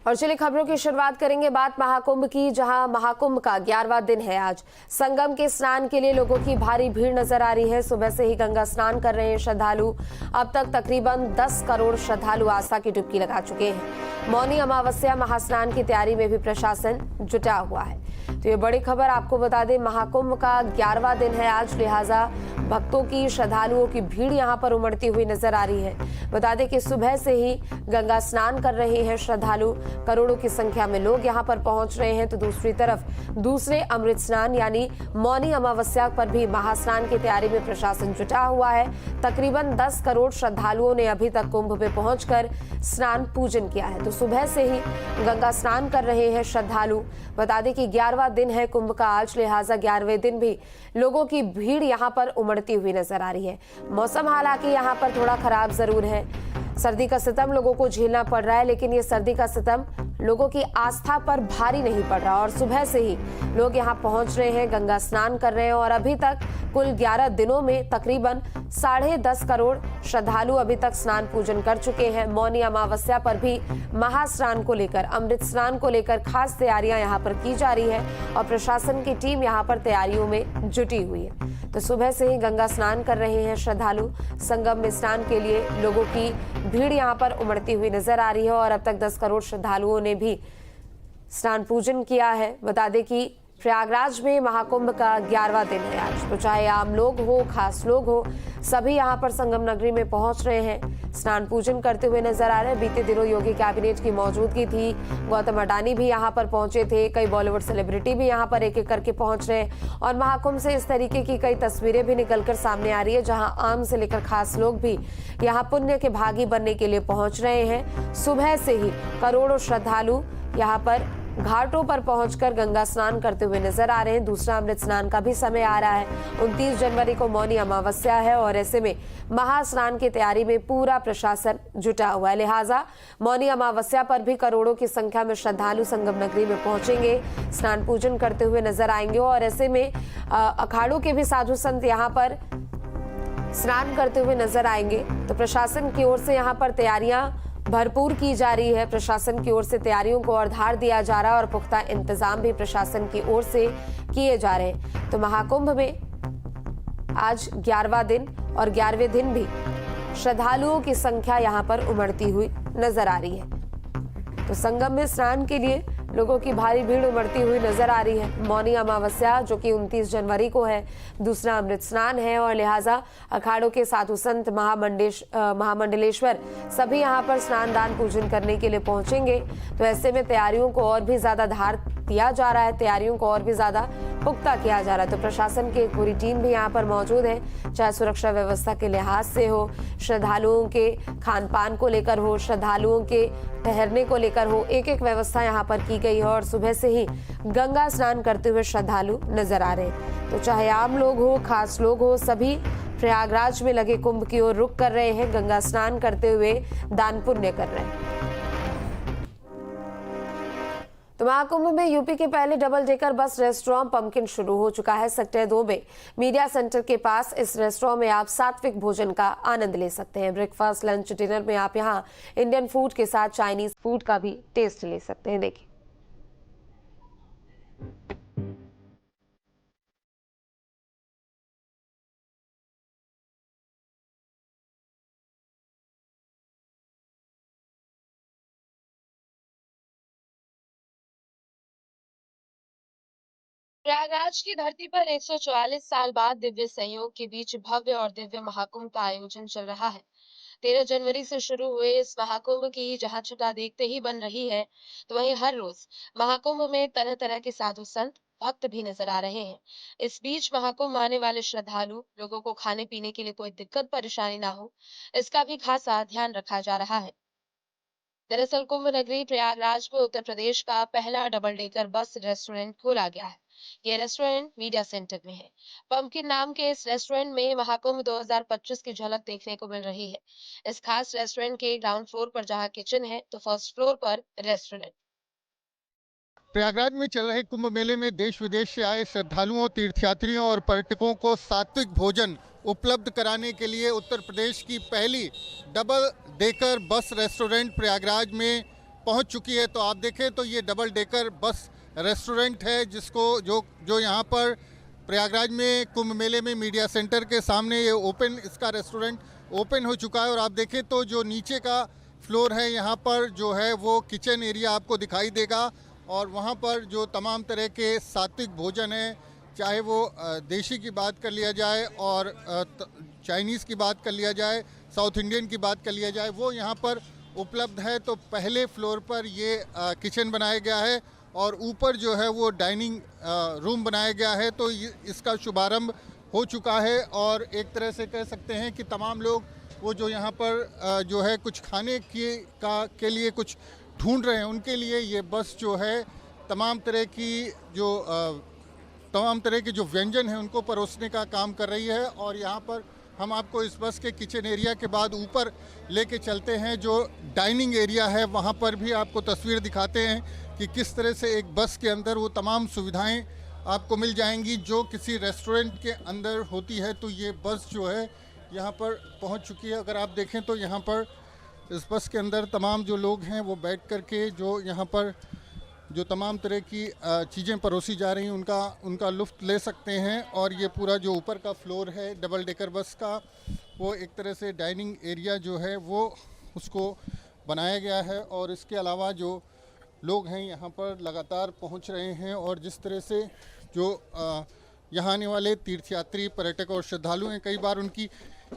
और चलिए खबरों की शुरुआत करेंगे बात महाकुंभ की, जहां महाकुंभ का 11वां दिन है आज। संगम के स्नान के लिए लोगों की भारी भीड़ नजर आ रही है। सुबह से ही गंगा स्नान कर रहे हैं श्रद्धालु। अब तक तकरीबन 10 करोड़ श्रद्धालु आस्था की डुबकी लगा चुके हैं। मौनी अमावस्या महास्नान की तैयारी में भी प्रशासन जुटा हुआ है। तो ये बड़ी खबर आपको बता दें, महाकुंभ का 11वां दिन है आज, लिहाजा भक्तों की, श्रद्धालुओं की भीड़ यहाँ पर उमड़ती हुई नजर आ रही है। बता दें कि सुबह से ही गंगा स्नान कर रहे हैं श्रद्धालु। करोड़ों की संख्या में लोग यहाँ पर पहुंच रहे हैं। तो दूसरी तरफ दूसरे अमृत स्नान यानी मौनी अमावस्या पर भी महास्नान की तैयारी में प्रशासन जुटा हुआ है। तकरीबन 10 करोड़ श्रद्धालुओं ने अभी तक कुंभ में पहुंचकर स्नान पूजन किया है। तो सुबह से ही गंगा स्नान कर रहे हैं श्रद्धालु। बता दें कि 11वां दिन है कुंभ का आज, लिहाजा 11वें दिन भी लोगों की भीड़ यहाँ पर उमड़ती हुई नजर आ रही है। मौसम हालांकि यहाँ पर थोड़ा खराब जरूर है। सर्दी का सितम लोगों को झेलना पड़ रहा है, लेकिन ये सर्दी का सितम लोगों की आस्था पर भारी नहीं पड़ रहा। और सुबह से ही लोग यहाँ पहुंच रहे हैं, गंगा स्नान कर रहे हैं। और अभी तक कुल 11 दिनों में तकरीबन 10.5 करोड़ श्रद्धालु अभी तक स्नान पूजन कर चुके हैं। मौनी अमावस्या पर भी महास्नान को लेकर, अमृत स्नान को लेकर खास तैयारियां यहाँ पर की जा रही है और प्रशासन की टीम यहाँ पर तैयारियों में जुटी हुई है। तो सुबह से ही गंगा स्नान कर रहे हैं श्रद्धालु। संगम में स्नान के लिए लोगों की भीड़ यहाँ पर उमड़ती हुई नजर आ रही है और अब तक 10 करोड़ श्रद्धालुओं ने भी स्नान पूजन किया है। बता दें कि प्रयागराज में महाकुंभ का 11वां दिन है आज। तो चाहे आम लोग हो, खास लोग हो, सभी यहाँ पर संगम नगरी में पहुंच रहे हैं, स्नान पूजन करते हुए नजर आ रहे हैं। बीते दिनों योगी कैबिनेट की मौजूदगी थी, गौतम अडानी भी यहाँ पर पहुंचे थे, कई बॉलीवुड सेलिब्रिटी भी यहाँ पर एक एक करके पहुंच रहे हैं। और महाकुंभ से इस तरीके की कई तस्वीरें भी निकलकर सामने आ रही है, जहाँ आम से लेकर खास लोग भी यहाँ पुण्य के भागी बनने के लिए पहुंच रहे हैं। सुबह से ही करोड़ों श्रद्धालु यहाँ पर घाटों पर पहुंचकर गंगा स्नान करते हुए नजर आ रहे हैं। दूसरा अमृत स्नान का भी समय आ रहा है। 29 जनवरी को मौनी अमावस्या है और ऐसे में महास्नान की तैयारी में पूरा प्रशासन जुटा हुआ है। लिहाजा मौनी अमावस्या पर भी करोड़ों की संख्या में श्रद्धालु संगम नगरी में पहुंचेंगे, स्नान पूजन करते हुए नजर आएंगे। और ऐसे में अखाड़ों के भी साधु संत यहाँ पर स्नान करते हुए नजर आएंगे। तो प्रशासन की ओर से यहाँ पर तैयारियां भरपूर की जा रही है। प्रशासन की ओर से तैयारियों को और धार दिया जा रहा है और पुख्ता इंतजाम भी प्रशासन की ओर से किए जा रहे हैं। तो महाकुंभ में आज 11वां दिन और 11वें दिन भी श्रद्धालुओं की संख्या यहां पर उमड़ती हुई नजर आ रही है। तो संगम में स्नान के लिए लोगों की भारी भीड़ उमड़ती हुई नजर आ रही है। मौनी अमावस्या जो कि 29 जनवरी को है, दूसरा अमृत स्नान है और लिहाजा अखाड़ों के साधु संत, महामंडलेश्वर सभी यहाँ पर स्नान दान पूजन करने के लिए पहुंचेंगे। तो ऐसे में तैयारियों को और भी ज्यादा धार दिया जा रहा है, तैयारियों को और भी ज्यादा पुख्ता किया जा रहा है। तो प्रशासन की एक पूरी टीम भी यहाँ पर मौजूद है, चाहे सुरक्षा व्यवस्था के लिहाज से हो, श्रद्धालुओं के खान पान को लेकर हो, श्रद्धालुओं के ठहरने को लेकर हो, एक एक व्यवस्था यहाँ पर की गई है। और सुबह से ही गंगा स्नान करते हुए श्रद्धालु नजर आ रहे हैं। तो चाहे आम लोग हो, खास लोग हो, सभी प्रयागराज में लगे कुंभ की ओर रुख कर रहे हैं, गंगा स्नान करते हुए दान पुण्य कर रहे हैं। तो महाकुंभ में यूपी के पहले double decker bus restaurant pumpkin शुरू हो चुका है। सेक्टर 2 में मीडिया सेंटर के पास इस रेस्टोरेंट में आप सात्विक भोजन का आनंद ले सकते हैं। ब्रेकफास्ट, लंच, डिनर में आप यहाँ इंडियन फूड के साथ चाइनीज फूड का भी टेस्ट ले सकते हैं। देखिए, प्रयागराज की धरती पर 144 साल बाद दिव्य संयोग के बीच भव्य और दिव्य महाकुंभ का आयोजन चल रहा है। 13 जनवरी से शुरू हुए इस महाकुंभ की जहां छटा देखते ही बन रही है, तो वहीं हर रोज महाकुंभ में तरह तरह के साधु संत, भक्त भी नजर आ रहे हैं। इस बीच महाकुंभ आने वाले श्रद्धालु लोगों को खाने पीने के लिए कोई दिक्कत परेशानी ना हो, इसका भी खासा ध्यान रखा जा रहा है। दरअसल कुंभ नगरी प्रयागराज में उत्तर प्रदेश का पहला डबल डेकर बस रेस्टोरेंट खोला गया है। ये रेस्टोरेंट मीडिया सेंटर में है। पम्पकिन नाम के इस रेस्टोरेंट में महाकुंभ 2025 की झलक देखने को मिल रही है। इस खास रेस्टोरेंट के ग्राउंड फ्लोर पर जहां किचन है, तो फर्स्ट फ्लोर पर रेस्टोरेंट। प्रयागराज में चल रहे कुंभ मेले में देश विदेश से आए श्रद्धालुओं, तीर्थयात्रियों और पर्यटकों को सात्विक भोजन उपलब्ध कराने के लिए उत्तर प्रदेश की पहली double decker bus restaurant Prayagraj में पहुंच चुकी है। तो आप देखें तो ये डबल डेकर बस रेस्टोरेंट है जिसको जो यहाँ पर प्रयागराज में कुंभ मेले में मीडिया सेंटर के सामने ये इसका रेस्टोरेंट ओपन हो चुका है। और आप देखें तो जो नीचे का फ्लोर है यहाँ पर जो है वो किचन एरिया आपको दिखाई देगा, और वहाँ पर जो तमाम तरह के सात्विक भोजन है, चाहे वो देशी की बात कर लिया जाए और चाइनीज़ की बात कर लिया जाए, साउथ इंडियन की बात कर लिया जाए, वो यहाँ पर उपलब्ध है। तो पहले फ्लोर पर ये किचन बनाया गया है और ऊपर जो है वो डाइनिंग रूम बनाया गया है। तो इसका शुभारंभ हो चुका है और एक तरह से कह सकते हैं कि तमाम लोग वो जो यहाँ पर जो है कुछ खाने के लिए कुछ ढूंढ रहे हैं, उनके लिए ये बस जो है तमाम तरह के जो व्यंजन हैं उनको परोसने का काम कर रही है। और यहाँ पर हम आपको इस बस के किचन एरिया के बाद ऊपर लेके चलते हैं, जो डाइनिंग एरिया है वहाँ पर भी आपको तस्वीर दिखाते हैं कि किस तरह से एक बस के अंदर वो तमाम सुविधाएं आपको मिल जाएंगी जो किसी रेस्टोरेंट के अंदर होती है। तो ये बस जो है यहाँ पर पहुँच चुकी है। अगर आप देखें तो यहाँ पर इस बस के अंदर तमाम जो लोग हैं वो बैठ कर के जो यहाँ पर जो तमाम तरह की चीज़ें परोसी जा रही हैं उनका लुत्फ़ ले सकते हैं। और ये पूरा जो ऊपर का फ्लोर है डबल डेकर बस का, वो एक तरह से डाइनिंग एरिया जो है वो उसको बनाया गया है। और इसके अलावा जो लोग हैं यहाँ पर लगातार पहुँच रहे हैं, और जिस तरह से जो यहाँ आने वाले तीर्थयात्री, पर्यटक और श्रद्धालु हैं, कई बार उनकी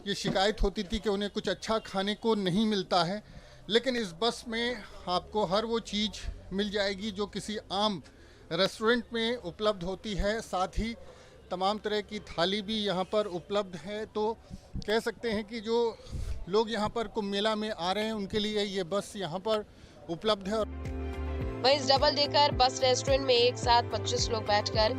ये शिकायत होती थी कि उन्हें कुछ अच्छा खाने को नहीं मिलता है, लेकिन इस बस में आपको हर वो चीज़ मिल जाएगी जो किसी आम रेस्टोरेंट में उपलब्ध होती है। साथ ही तमाम तरह की थाली भी यहाँ पर उपलब्ध है। तो कह सकते हैं कि जो लोग यहाँ पर कुंभ मेला में आ रहे हैं उनके लिए ये बस यहाँ पर उपलब्ध है। वहीं इस डबल डेकर बस रेस्टोरेंट में एक साथ 25 लोग बैठकर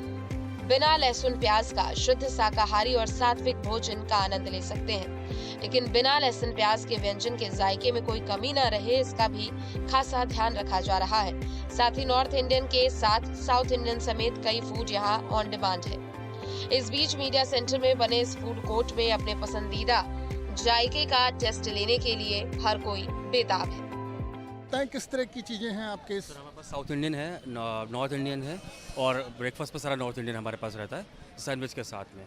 बिना लहसुन प्याज का शुद्ध शाकाहारी और सात्विक भोजन का आनंद ले सकते हैं। लेकिन बिना लहसुन प्याज के व्यंजन के जायके में कोई कमी न रहे, इसका भी खासा ध्यान रखा जा रहा है। साथ ही नॉर्थ इंडियन के साथ साउथ इंडियन समेत कई फूड यहाँ ऑन डिमांड है। इस बीच मीडिया सेंटर में बने इस फूड कोर्ट में अपने पसंदीदा जायके का टेस्ट लेने के लिए हर कोई बेताब है। किस तरह की चीज़ें हैं आपके? हमारे पास साउथ इंडियन है, नॉर्थ इंडियन है, और ब्रेकफास्ट पर सारा नॉर्थ इंडियन हमारे पास रहता है सैंडविच के साथ में।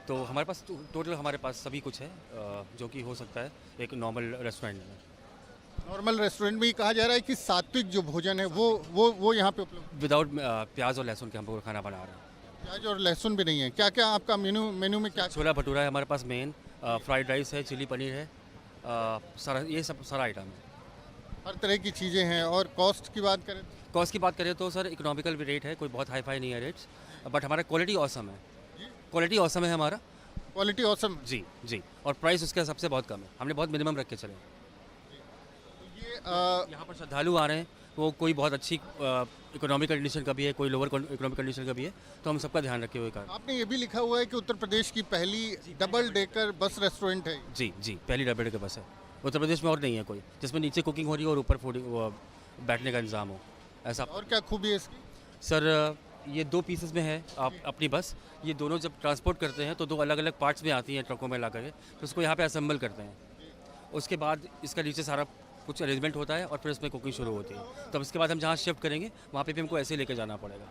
तो हमारे पास टोटल हमारे पास सभी कुछ है जो कि हो सकता है एक नॉर्मल रेस्टोरेंट में। नॉर्मल रेस्टोरेंट में ही कहा जा रहा है कि सात्विक जो भोजन है वो यहाँ पे उपलब्ध, विदाउट प्याज और लहसुन के हम लोग खाना बना रहे हैं। प्याज और लहसुन भी नहीं है। क्या क्या आपका मेनू में क्या? छोला भटूरा है हमारे पास मेन, फ्राइड राइस है, चिली पनीर है, ये सब सारा आइटम है, हर तरह की चीज़ें हैं। और कॉस्ट की बात करें? कॉस्ट की बात करें तो सर इकोनॉमिकल भी रेट है, कोई बहुत हाई फाई नहीं है रेट्स, बट हमारा क्वालिटी ऑसम है। क्वालिटी ऑसम है हमारा, क्वालिटी ऑसम जी जी, और प्राइस उसके हिसाब से बहुत कम है, हमने बहुत मिनिमम रख के चले। ये यहाँ पर श्रद्धालु आ रहे हैं, वो कोई बहुत अच्छी इकोनॉमिक कंडीशन का भी है, कोई लोअर इकोनॉमिक कंडीशन का भी है, तो हम सबका ध्यान रखे हुए कार। आपने ये भी लिखा हुआ है कि उत्तर प्रदेश की पहली डबल डेकर बस रेस्टोरेंट है। जी जी, पहली डबल डेकर बस है उत्तर प्रदेश में, और नहीं है कोई जिसमें नीचे कुकिंग हो रही हो और ऊपर फूड बैठने का इंतजाम हो, ऐसा। और क्या खूबी है इसकी? सर ये 2 पीसेस में है आप अपनी बस, ये दोनों जब ट्रांसपोर्ट करते हैं तो 2 अलग अलग पार्ट्स में आती हैं ट्रकों में ला करके, तो उसको यहाँ पे असेंबल करते हैं। उसके बाद इसका नीचे सारा कुछ अरेंजमेंट होता है और फिर इसमें कुकिंग शुरू होती है। तब इसके बाद हम जहाँ शिफ्ट करेंगे वहाँ पे भी हमको ऐसे लेके जाना पड़ेगा।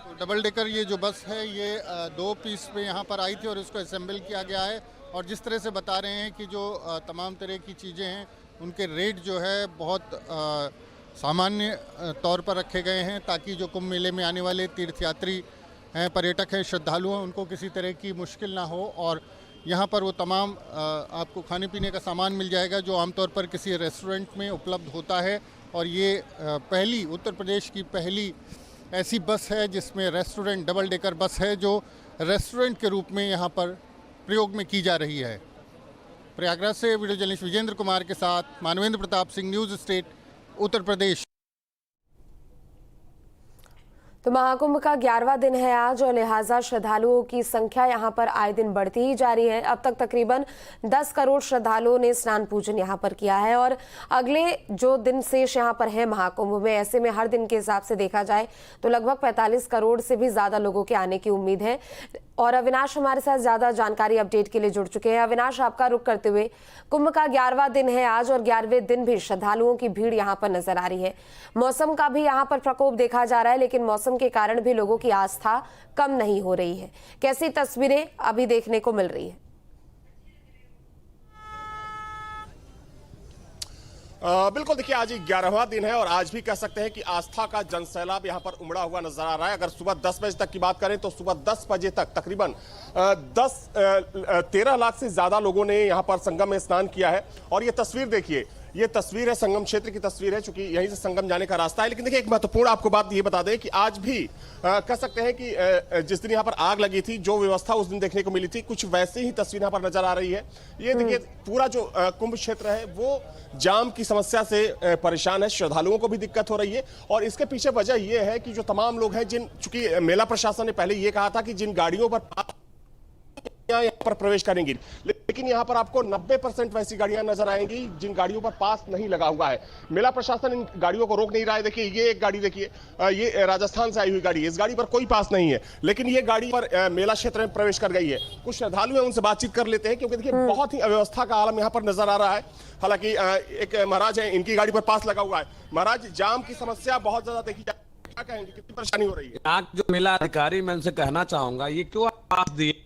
तो डबल डेकर ये जो बस है ये 2 पीस में यहाँ पर आई थी और इसको असेंबल किया गया है। और जिस तरह से बता रहे हैं कि जो तमाम तरह की चीज़ें हैं उनके रेट जो है बहुत सामान्य तौर पर रखे गए हैं, ताकि जो कुंभ मेले में आने वाले तीर्थयात्री हैं, पर्यटक हैं, श्रद्धालु हैं, उनको किसी तरह की मुश्किल ना हो। और यहाँ पर वो तमाम आपको खाने पीने का सामान मिल जाएगा जो आमतौर पर किसी रेस्टोरेंट में उपलब्ध होता है। और ये पहली उत्तर प्रदेश की पहली ऐसी बस है जिसमें रेस्टोरेंट, डबल डेकर बस है जो रेस्टोरेंट के रूप में यहाँ पर प्रयोग में की जा रही है। प्रयागराज से वीडियो जर्नलिस्ट विजेंद्र कुमार के साथ मानवेंद्र प्रताप सिंह, न्यूज़ स्टेट, उत्तर प्रदेश। तो महाकुंभ का 11वां दिन है आज और लिहाजा श्रद्धालुओं की संख्या यहां पर आए दिन बढ़ती ही जा रही है। अब तक तकरीबन 10 करोड़ श्रद्धालुओं ने स्नान पूजन यहां पर किया है और अगले जो दिन शेष यहां पर है महाकुंभ में, ऐसे में हर दिन के हिसाब से देखा जाए तो लगभग 45 करोड़ से भी ज्यादा लोगों के आने की उम्मीद है। और अविनाश हमारे साथ ज्यादा जानकारी अपडेट के लिए जुड़ चुके हैं। अविनाश, आपका रुख करते हुए, कुंभ का 11वां दिन है आज और 11वें दिन भी श्रद्धालुओं की भीड़ यहां पर नजर आ रही है। मौसम का भी यहां पर प्रकोप देखा जा रहा है, लेकिन मौसम के कारण भी लोगों की आस्था कम नहीं हो रही है। कैसी तस्वीरें अभी देखने को मिल रही है? बिल्कुल, देखिए आज 11वां दिन है और आज भी कह सकते हैं कि आस्था का जनसैलाब यहां पर उमड़ा हुआ नजर आ रहा है। अगर सुबह 10 बजे तक की बात करें तो सुबह 10 बजे तक तकरीबन 13 लाख से ज्यादा लोगों ने यहां पर संगम में स्नान किया है। और ये तस्वीर देखिए, ये तस्वीर है संगम क्षेत्र की तस्वीर है, चूंकि यहीं से संगम जाने का रास्ता है। लेकिन देखिए, एक महत्वपूर्ण आपको बात ये बता दें कि आज भी कह सकते हैं कि जिस दिन यहाँ पर आग लगी थी, जो व्यवस्था उस दिन देखने को मिली थी, कुछ वैसे ही तस्वीर यहाँ पर नजर आ रही है। ये देखिए, पूरा जो कुंभ क्षेत्र है वो जाम की समस्या से परेशान है, श्रद्धालुओं को भी दिक्कत हो रही है। और इसके पीछे वजह यह है कि जो तमाम लोग हैं, चूंकि मेला प्रशासन ने पहले ये कहा था कि जिन गाड़ियों पर यहाँ पर प्रवेश करेंगी, लेकिन यहाँ पर आपको 90% वैसी गाड़ियां नजर आएंगी जिन गाड़ियों पर पास नहीं लगा हुआ है। मेला प्रशासन इन गाड़ियों को रोक नहीं रहा है। देखिए, ये एक गाड़ी देखिए, ये राजस्थान से आई हुई गाड़ी है, इस गाड़ी पर कोई पास नहीं है, लेकिन ये गाड़ी पर मेला क्षेत्र में प्रवेश कर गई है। कुछ श्रद्धालु हैं, उनसे बातचीत कर लेते हैं, क्योंकि देखिए बहुत ही अव्यवस्था का आलम यहाँ पर नजर आ रहा है। हालांकि एक महाराज है, इनकी गाड़ी पर पास लगा हुआ है। महाराज, जाम की समस्या बहुत ज्यादा देखी जाती है, क्या कहेंगे, कितनी परेशानी हो रही है? आज जो मेला अधिकारी, मैं उनसे कहना चाहूंगा, ये क्यों पास दिए?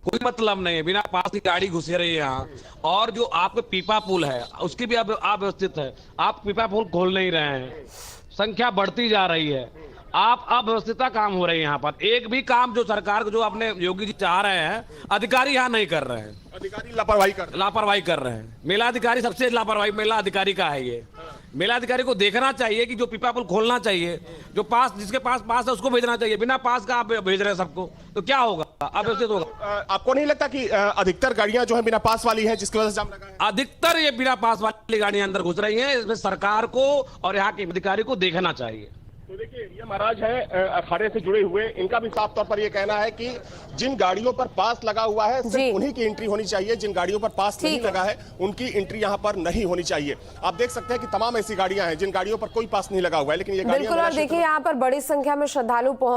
कोई मतलब नहीं है, बिना पास की गाड़ी घुसे रही है यहाँ। और जो आपके पीपा पुल है उसकी भी अव्यवस्थित है, आप पीपा पुल खोल नहीं रहे हैं, संख्या बढ़ती जा रही है, आप अव्यवस्थित काम हो रही है। यहाँ पर एक भी काम जो सरकार को, जो अपने योगी जी चाह रहे हैं, अधिकारी यहाँ नहीं कर रहे हैं। अधिकारी लापरवाही कर रहे हैं। मेला अधिकारी सबसे लापरवाही मेला अधिकारी का है। ये मेला अधिकारी को देखना चाहिए कि जो पीपा पुल खोलना चाहिए, जो पास, जिसके पास पास है उसको भेजना चाहिए। बिना पास का आप भेज रहे हैं सबको, तो क्या होगा? अव्यवस्थित होगा। आपको नहीं लगता कि अधिकतर गाड़ियां जो है बिना पास वाली हैं, जिसकी वजह से जाम लगा है? अधिकतर ये बिना पास वाली गाड़ियां अंदर घुस रही हैं। इसमें सरकार को और यहाँ के अधिकारी को देखना चाहिए। तो देखिए, ये महाराज है अखाड़े से जुड़े हुए, इनका भी साफ तौर पर ये कहना है कि जिन गाड़ियों पर पास लगा हुआ है सिर्फ उन्हीं की एंट्री होनी चाहिए, जिन गाड़ियों पर पास नहीं लगा है उनकी एंट्री यहाँ पर नहीं होनी चाहिए। आप देख सकते हैं कि तमाम ऐसी गाड़ियां हैं जिन गाड़ियों पर कोई पास नहीं लगा हुआ है, लेकिन ये गाड़ियां बिल्कुल। और देखिए, यहाँ पर बड़ी संख्या में श्रद्धालु पहुंच